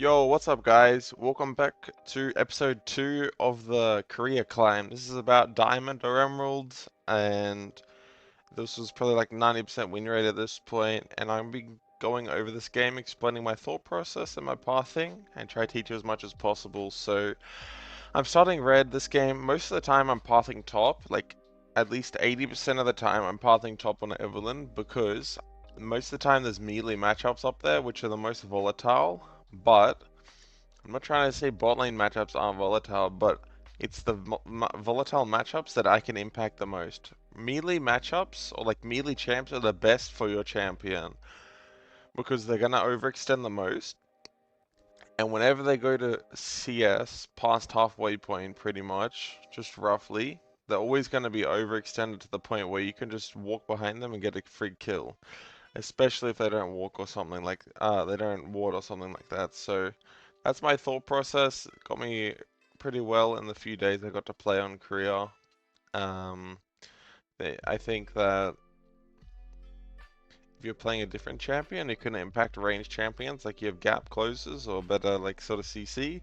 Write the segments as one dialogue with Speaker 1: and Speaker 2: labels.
Speaker 1: Yo, what's up, guys? Welcome back to episode 2 of the career climb. This is about diamond or emerald, and this was probably like 90% win rate at this point, and I'm be going over this game, explaining my thought process and my pathing, and try to teach you as much as possible. So, I'm starting red this game. Most of the time I'm pathing top, like at least 80% of the time I'm pathing top on Evelynn, because most of the time there's melee matchups up there, which are the most volatile, but I'm not trying to say bot lane matchups aren't volatile, but it's the volatile matchups that I can impact the most. Melee matchups, or like melee champs, are the best for your champion because they're gonna overextend the most. And whenever they go to CS, past halfway point pretty much, just roughly, they're always gonna be overextended to the point where you can just walk behind them and get a free kill. Especially if they don't walk or something like, they don't ward or something like that. So that's my thought process. It got me pretty well in the few days I got to play on Korea. Um, I think that if you're playing a different champion, it can impact ranged champions, like you have gap closes or better like sort of CC,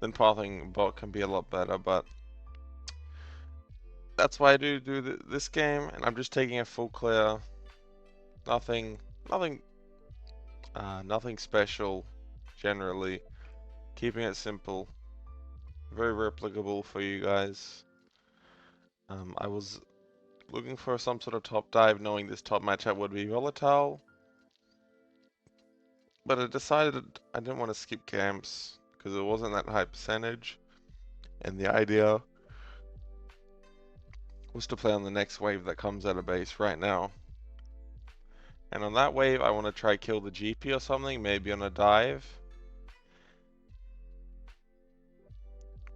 Speaker 1: then pathing bot can be a lot better. But that's why I do this game, and I'm just taking a full clear. Nothing, nothing, nothing special generally. Keeping it simple, very replicable for you guys. I was looking for some sort of top dive, knowing this top matchup would be volatile, but I decided I didn't want to skip camps because it wasn't that high percentage, and the idea was to play on the next wave that comes out of base right now. And on that wave, I want to try kill the GP or something, maybe on a dive.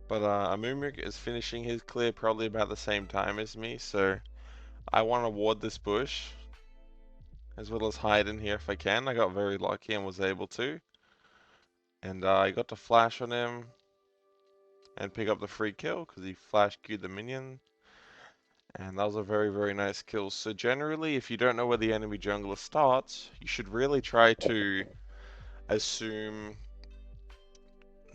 Speaker 1: But Amumu is finishing his clear probably about the same time as me, so I want to ward this bush as well as hide in here if I can. I got very lucky and was able to. And I got to flash on him and pick up the free kill because he flash queued the minion. And that was a very, very nice kill. So generally, if you don't know where the enemy jungler starts, you should really try to assume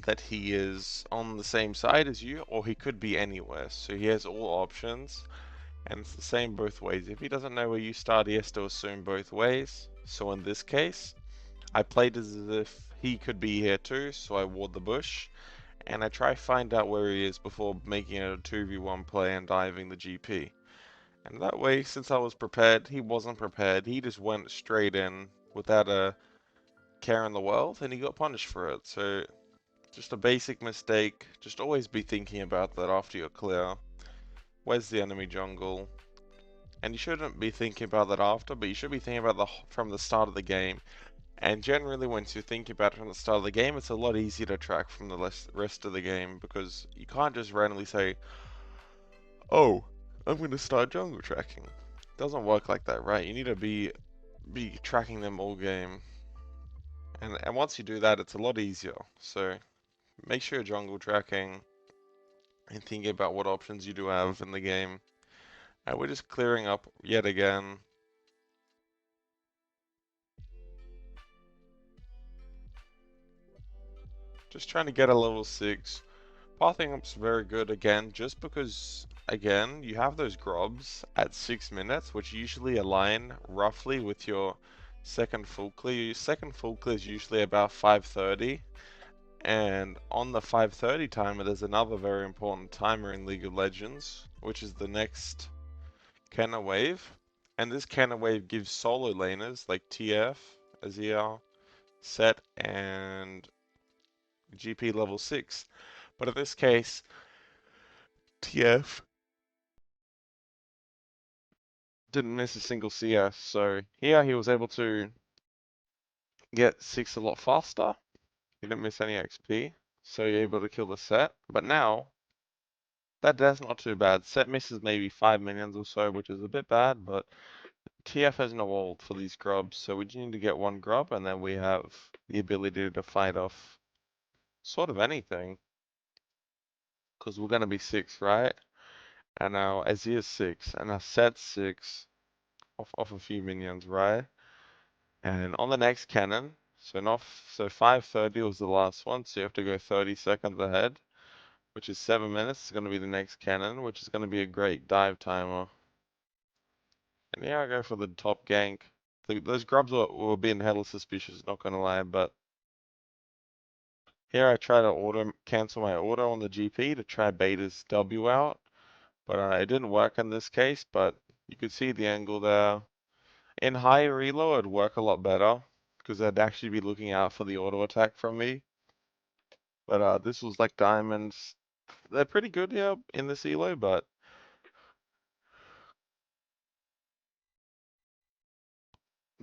Speaker 1: that he is on the same side as you, or he could be anywhere. So he has all options, and it's the same both ways. If he doesn't know where you start, he has to assume both ways. So in this case, I played as if he could be here too, so I ward the bush, and I try find out where he is before making it a 2v1 play and diving the GP. And that way, since I was prepared, he wasn't prepared. He just went straight in without a care in the world, and he got punished for it. So, just a basic mistake. Just always be thinking about that after you're clear. Where's the enemy jungle? And you shouldn't be thinking about that after, but you should be thinking about from the start of the game. And generally, once you think about it from the start of the game, it's a lot easier to track from the rest of the game because you can't just randomly say, "Oh, I'm going to start jungle tracking." It doesn't work like that, right? You need to be tracking them all game, and once you do that, it's a lot easier. So make sure you're jungle tracking and thinking about what options you do have in the game. And we're just clearing up yet again. Just trying to get a level 6. Pathing up's very good again, just because, again, you have those grubs at 6 minutes, which usually align roughly with your second full clear. Your second full clear is usually about 5:30, and on the 5:30 timer, there's another very important timer in League of Legends, which is the next Kenna wave. And this Kenna wave gives solo laners like TF, Azir, Set, and GP level 6. But in this case, TF didn't miss a single CS, so here he was able to get 6 a lot faster. He didn't miss any XP, so you're able to kill the Set. But now, that's not too bad. Set misses maybe 5 minions or so, which is a bit bad, but TF has no ult for these grubs, so we just need to get one grub, and then we have the ability to fight off sort of anything. Because we're going to be 6, right? And now Azir's 6, and our Set's 6 off a few minions, right? And on the next cannon, So 5:30 was the last one, so you have to go 30 seconds ahead, which is 7 minutes. It's going to be the next cannon, which is going to be a great dive timer. And yeah, I go for the top gank. Those grubs were being hella suspicious, not gonna lie, but here I try to cancel my auto on the GP to try bait his W out, but it didn't work in this case, but you could see the angle there. In high reload, it'd work a lot better, because I'd actually be looking out for the auto attack from me. But this was like diamonds. They're pretty good here in this elo, but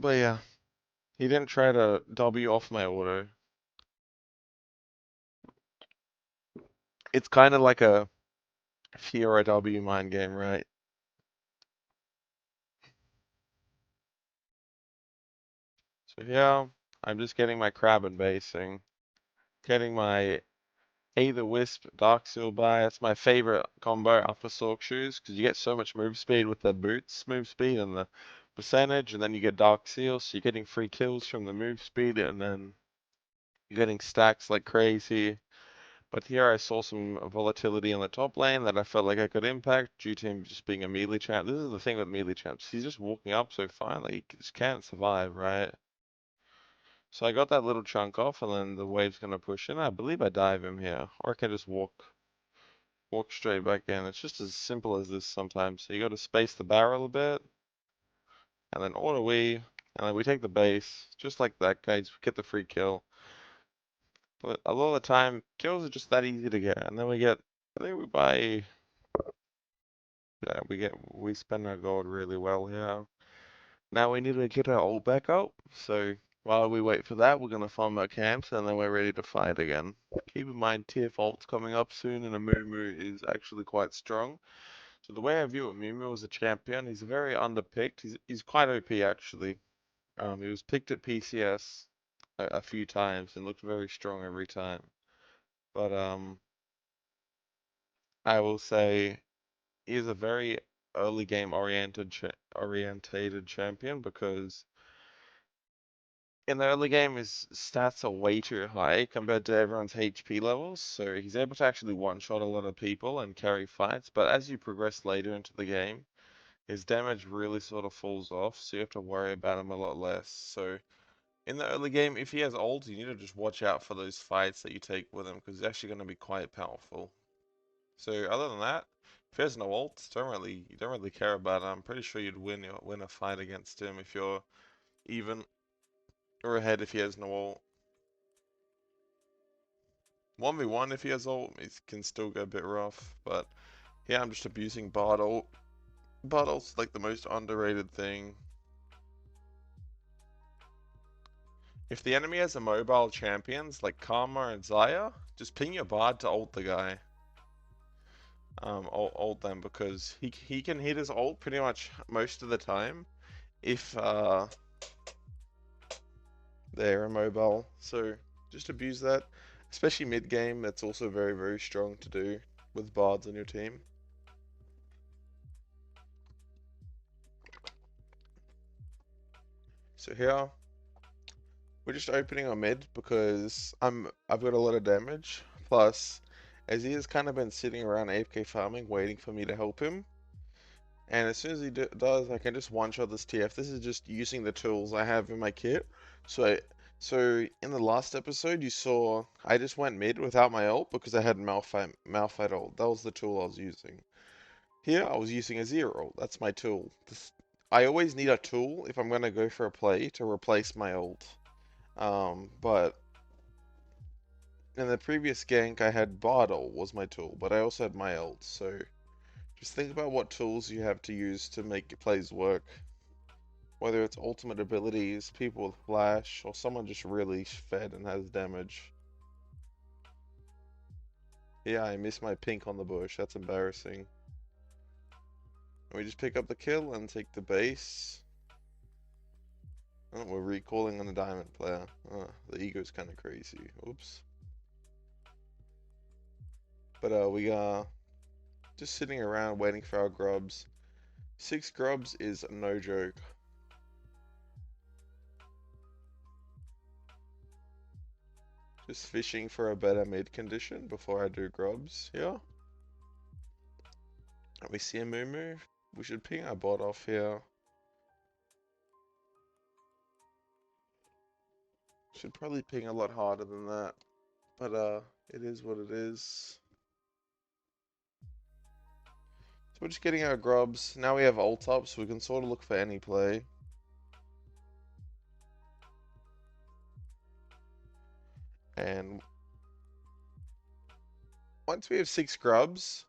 Speaker 1: yeah, he didn't try to W off my auto. It's kind of like a Fiora W mind game, right? So yeah, I'm just getting my crab and basing. Getting my Aether Wisp Dark Seal by. That's my favorite combo after Sork Shoes because you get so much move speed with the boots move speed and the percentage, and then you get Dark Seal, so you're getting free kills from the move speed, and then you're getting stacks like crazy. But here I saw some volatility in the top lane that I felt like I could impact due to him just being a melee champ. This is the thing with melee champs. He's just walking up so fine, like he just can't survive, right? So I got that little chunk off, and then the wave's gonna push in. I believe I dive him here, or I can just walk straight back in. It's just as simple as this sometimes. So you got to space the barrel a bit, and then auto E, and then we take the base, just like that, guys. We get the free kill. But a lot of the time, kills are just that easy to get, and then we get. I think we buy. Yeah, we spend our gold really well here. Now we need to get our ult back up. So while we wait for that, we're gonna farm our camps, and then we're ready to fight again. Keep in mind, TF ult's coming up soon, and Amumu is actually quite strong. So the way I view Amumu as a champion, he's very underpicked. He's quite OP actually. He was picked at PCS a few times and looked very strong every time. But I will say he's a very early game orientated champion because in the early game his stats are way too high compared to everyone's HP levels. So he's able to actually one-shot a lot of people and carry fights. But as you progress later into the game, his damage really sort of falls off, so you have to worry about him a lot less. So in the early game, if he has ult, you need to just watch out for those fights that you take with him, because he's actually going to be quite powerful. So other than that, if he has no ult, you don't really care about him. I'm pretty sure you'd win a fight against him if you're even or ahead if he has no ult. 1v1 if he has ult, it can still go a bit rough, but yeah, I'm just abusing Bard ult. Bard ult's like the most underrated thing. If the enemy has a mobile champions like Karma and Zaya, just ping your Bard to ult the guy. Ult them because he can hit his ult pretty much most of the time if they're immobile. So just abuse that, especially mid game. That's also very strong to do with Bards on your team. So here we're just opening our mid because I've got a lot of damage. Plus, as he has kind of been sitting around AFK farming, waiting for me to help him. And as soon as he does, I can just one-shot this TF. This is just using the tools I have in my kit. So in the last episode, you saw I just went mid without my ult because I had Malphite ult. That was the tool I was using. Here, I was using a zero ult. That's my tool. I always need a tool if I'm going to go for a play to replace my ult. But in the previous gank, I had Bard ult was my tool, but I also had my ult. So just think about what tools you have to use to make your plays work. Whether it's ultimate abilities, people with flash, or someone just really fed and has damage. Yeah, I missed my pink on the bush. That's embarrassing. We just pick up the kill and take the base. Oh, we're recalling on a diamond player. Oh, the ego's kind of crazy. Oops. But we are just sitting around waiting for our grubs. 6 grubs is no joke. Just fishing for a better mid condition before I do grubs here. And we see a Amumu. We should ping our bot off here. Should probably ping a lot harder than that. But it is what it is. So we're just getting our grubs. Now we have ult up, so we can sort of look for any play. And once we have 6 grubs,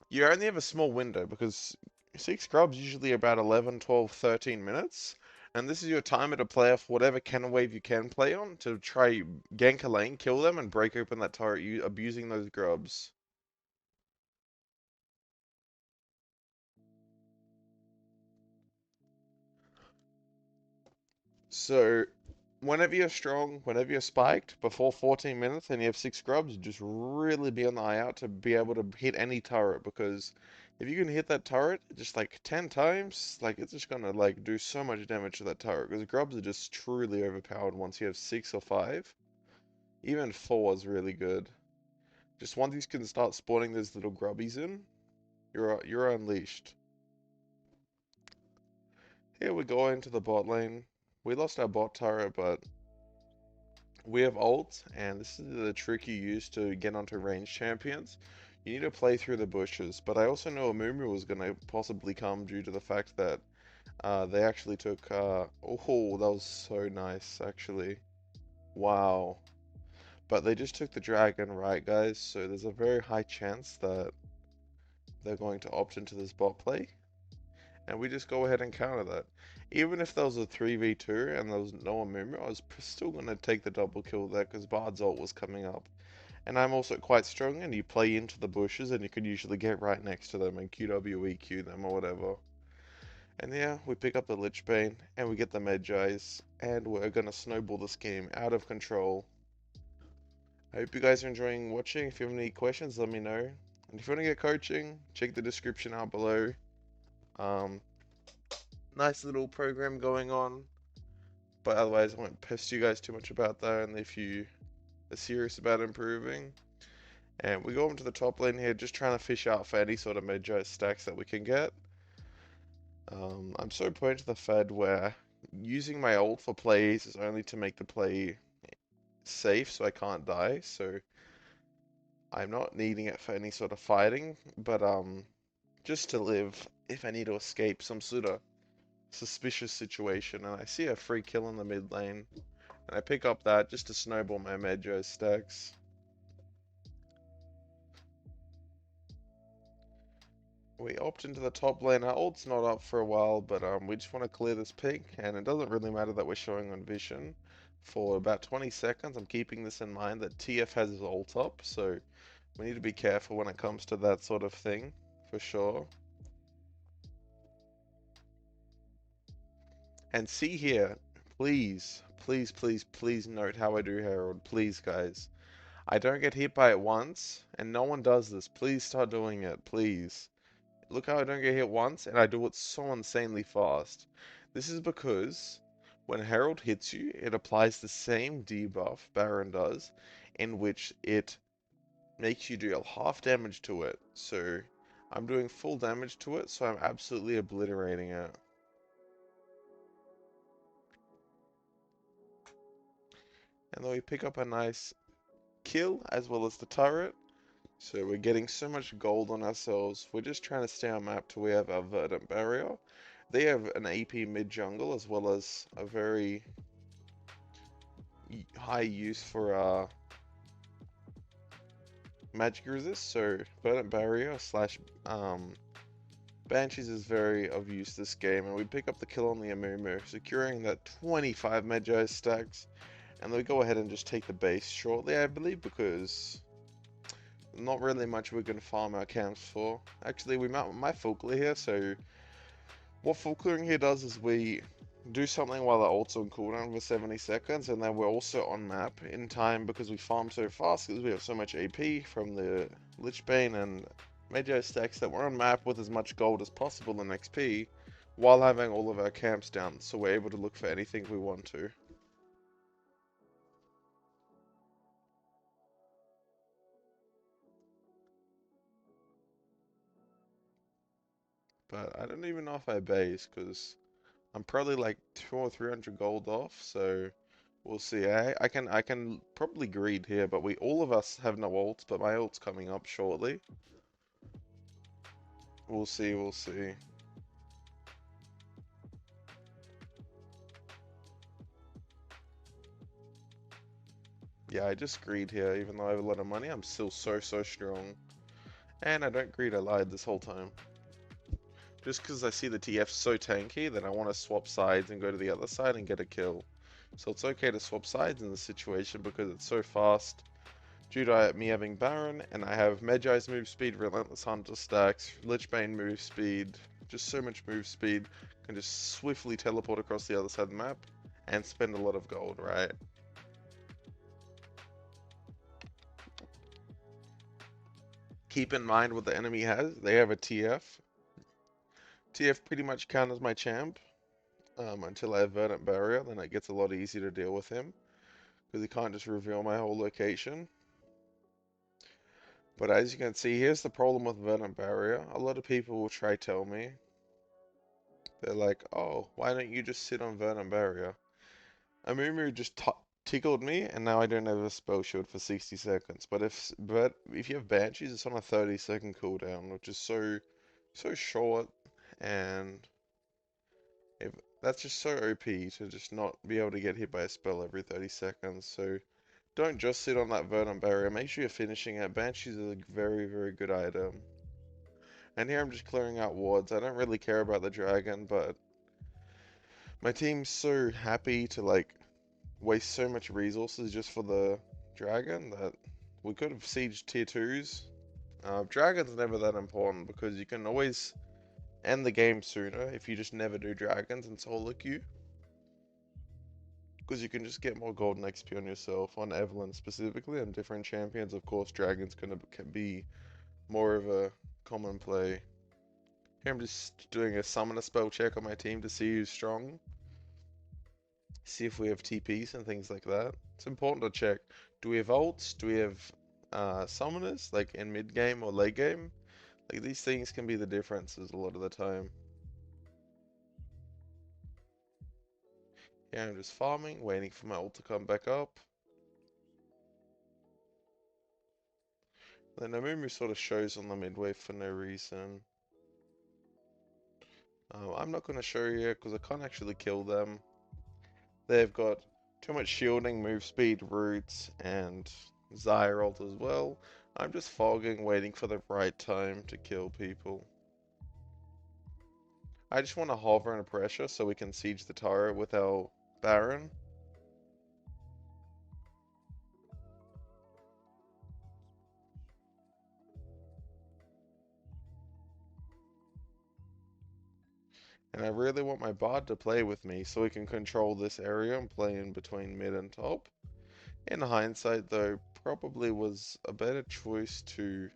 Speaker 1: you only have a small window because 6 grubs usually about 11, 12, 13 minutes. And this is your timer to play off whatever cannon wave you can play on to try gank a lane, kill them, and break open that turret, abusing those grubs. So, whenever you're strong, whenever you're spiked, before 14 minutes and you have 6 grubs, just really be on the eye out to be able to hit any turret, because if you can hit that turret just like 10 times, like it's just gonna like do so much damage to that turret, because grubs are just truly overpowered once you have 6 or 5. Even 4 is really good. Just once you can start spawning those little grubbies in, you're unleashed. Here we go into the bot lane. We lost our bot turret, but we have ult, and this is the trick you use to get onto ranged champions. You need to play through the bushes, but I also know Amumu was going to possibly come due to the fact that they actually took... oh, that was so nice, actually. Wow. But they just took the dragon, right, guys? So there's a very high chance that they're going to opt into this bot play, and we just go ahead and counter that. Even if there was a 3v2 and there was no Amumu, I was still going to take the double kill there because Bard's ult was coming up. And I'm also quite strong, and you play into the bushes and you can usually get right next to them and QWEQ them or whatever. And yeah, we pick up the Lich Bane and we get the Medjais, and we're going to snowball this game out of control. I hope you guys are enjoying watching. If you have any questions, let me know. And if you want to get coaching, check the description out below. Nice little program going on, but otherwise I won't pester you guys too much about that. And if you are serious about improving, and we go into the top lane here, just trying to fish out for any sort of Medjay stacks that we can get. I'm so prone to the Fed where using my ult for plays is only to make the play safe so I can't die, so I'm not needing it for any sort of fighting, but just to live if I need to escape some sort of suspicious situation. And I see a free kill in the mid lane, and I pick up that just to snowball my Medjay stacks. We opt into the top lane. Our ult's not up for a while, but we just want to clear this pig, and it doesn't really matter that we're showing on vision for about 20 seconds. I'm keeping this in mind that TF has his ult up, so we need to be careful when it comes to that sort of thing, for sure. And see here, please, please, please, please note how I do Herald. Please, guys. I don't get hit by it once, and no one does this. Please start doing it, please. Look how I don't get hit once, and I do it so insanely fast. This is because when Herald hits you, it applies the same debuff Baron does, in which it makes you deal half damage to it. So I'm doing full damage to it, so I'm absolutely obliterating it. And then we pick up a nice kill as well as the turret. So we're getting so much gold on ourselves. We're just trying to stay on map till we have our verdant barrier. They have an AP mid jungle as well as a very high use for magic resist. So verdant barrier slash Banshees is very of use this game, and we pick up the kill on the Amumu, securing that 25 Medjay stacks, and then we go ahead and just take the base shortly, I believe, because not really much we're going to farm our camps for. Actually, we might full clear here, so what full clearing here does is we do something while our ult's on cooldown for 70 seconds, and then we're also on map in time because we farm so fast because we have so much AP from the Lich Bane and Medjay stacks that we're on map with as much gold as possible in XP while having all of our camps down, so we're able to look for anything we want to. But I don't even know if I base, because I'm probably like 200 or 300 gold off, so we'll see. I can probably greed here, but we all of us have no ults, but my ult's coming up shortly. We'll see, we'll see. Yeah, I just greed here, even though I have a lot of money, I'm still so strong. And I don't greed, I lied this whole time. Just because I see the TF so tanky that I want to swap sides and go to the other side and get a kill. So it's okay to swap sides in this situation because it's so fast. Due to me having Baron, and I have Magi's move speed, Relentless Hunter stacks, Lichbane move speed, just so much move speed, can just swiftly teleport across the other side of the map and spend a lot of gold, right? Keep in mind what the enemy has. They have a TF. TF pretty much counters my champ until I have Verdant Barrier, then it gets a lot easier to deal with him because he can't just reveal my whole location. But as you can see, here's the problem with Verdant Barrier. A lot of people will try tell me, they're like, oh, why don't you just sit on Verdant Barrier? Amumu just tickled me, and now I don't have a spell shield for 60 seconds. But if you have Banshees, it's on a 30-second cooldown, which is so short, and if that's just so OP to just not be able to get hit by a spell every 30 seconds. So don't just sit on that Verdant Barrier. Make sure you're finishing it. Banshees is a very good item. And here I'm just clearing out wards. I don't really care about the dragon, but my team's so happy to like waste so much resources just for the dragon that we could have sieged tier 2s. Dragon's never that important because you can always end the game sooner if you just never do dragons and solo queue. Because you can just get more golden XP on yourself, on Evelynn specifically, and different champions. Of course, dragons can be more of a common play. Here I'm just doing a summoner spell check on my team to see who's strong. See if we have TPs and things like that. It's important to check. Do we have ults? Do we have summoners, like in mid game or late game? Like these things can be the differences a lot of the time. Yeah, I'm just farming, waiting for my ult to come back up. Then Amumu sort of shows on the midway for no reason. I'm not going to show you because I can't actually kill them. They've got too much shielding, move speed, roots, and Zyrolt as well. I'm just fogging, waiting for the right time to kill people. I just want to hover under pressure so we can siege the turret with our Baron. And I really want my bot to play with me so we can control this area and play in between mid and top. In hindsight though, probably was a better choice to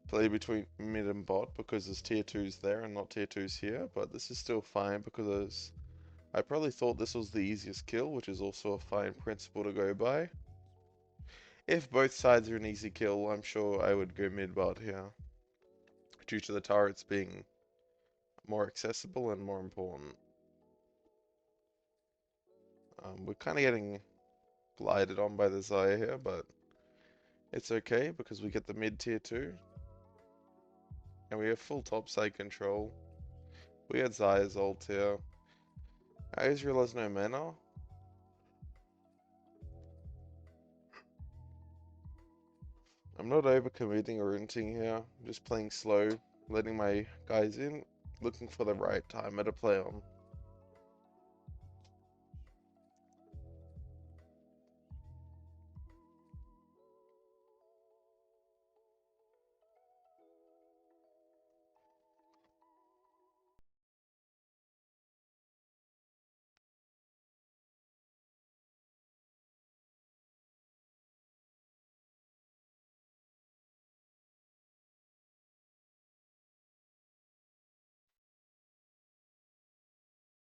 Speaker 1: play between mid and bot because there's tier 2s there and not tier 2s here, but this is still fine because I probably thought this was the easiest kill, which is also a fine principle to go by. If both sides are an easy kill, I'm sure I would go mid bot here, due to the turrets being more accessible and more important. We're kind of getting glided on by the Xayah here, but it's okay because we get the mid tier 2. And we have full top side control. We had Xayah's ult here. Ezreal has no mana. I'm not overcommitting or inting here. I'm just playing slow, letting my guys in, looking for the right timer to play on.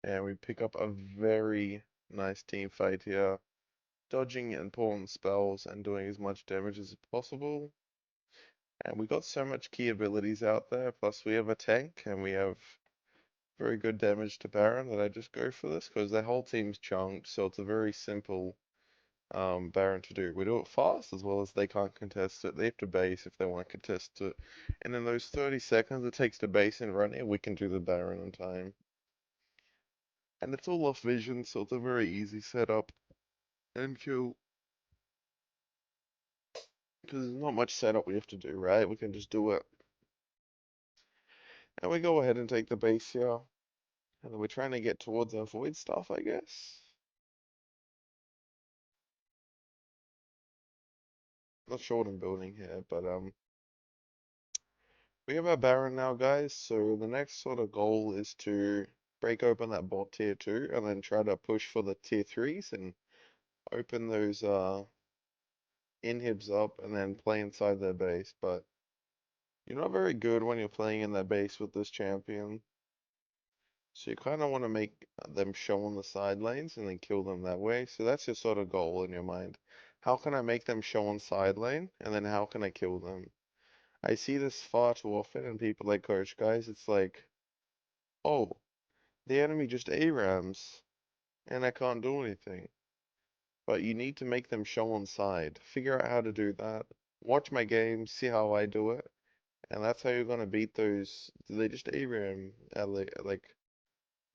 Speaker 1: And we pick up a very nice team fight here, dodging important spells and doing as much damage as possible. And we got so much key abilities out there, plus we have a tank and we have very good damage to Baron that I just go for this because their whole team's chunked, so it's a very simple Baron to do. We do it fast as well as they can't contest it. They have to base if they want to contest it. And in those 30 seconds it takes to base and run it, we can do the Baron in time. And it's all off vision, so it's a very easy setup and kill. Because there's not much setup we have to do, right? We can just do it. And we go ahead and take the base here. And then we're trying to get towards our void stuff, I guess. Not sure what I'm building here, but we have our Baron now, guys. So the next sort of goal is to break open that bot tier 2 and then try to push for the tier 3s and open those inhibs up and then play inside their base. But you're not very good when you're playing in their base with this champion. So you kind of want to make them show on the side lanes and then kill them that way. So that's your sort of goal in your mind. How can I make them show on side lane? And then how can I kill them? I see this far too often in people like Coach guys. It's like, oh, the enemy just ARAMs and I can't do anything. But you need to make them show on side. Figure out how to do that. Watch my game, see how I do it. And that's how you're gonna beat those. They just ARAM. Like,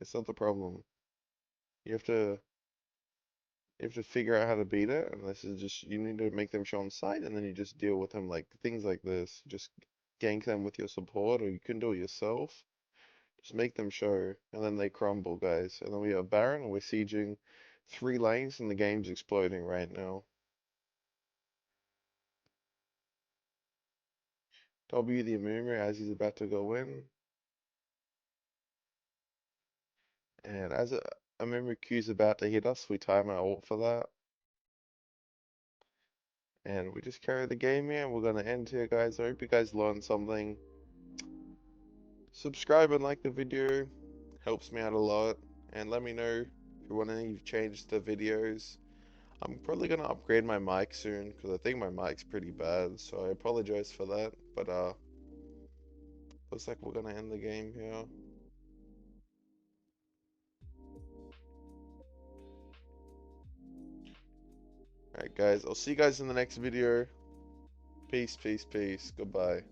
Speaker 1: it's not the problem. You have to You have to figure out how to beat it, and this is just, you need to make them show on site, and then you just deal with them like things like this. Just gank them with your support, or you can do it yourself. Just make them show, and then they crumble, guys. And then we have Baron, and we're sieging 3 lanes, and the game's exploding right now. W the Amumu as he's about to go in, and as Amumu Q's about to hit us, we time our ult for that. And we just carry the game here, and we're gonna end here, guys. I hope you guys learned something. Subscribe and like the video, helps me out a lot. And let me know if you want any change to videos. I'm probably gonna upgrade my mic soon because I think my mic's pretty bad, so I apologize for that. But looks like we're gonna end the game here. Alright guys, I'll see you guys in the next video. Peace, peace, peace. Goodbye.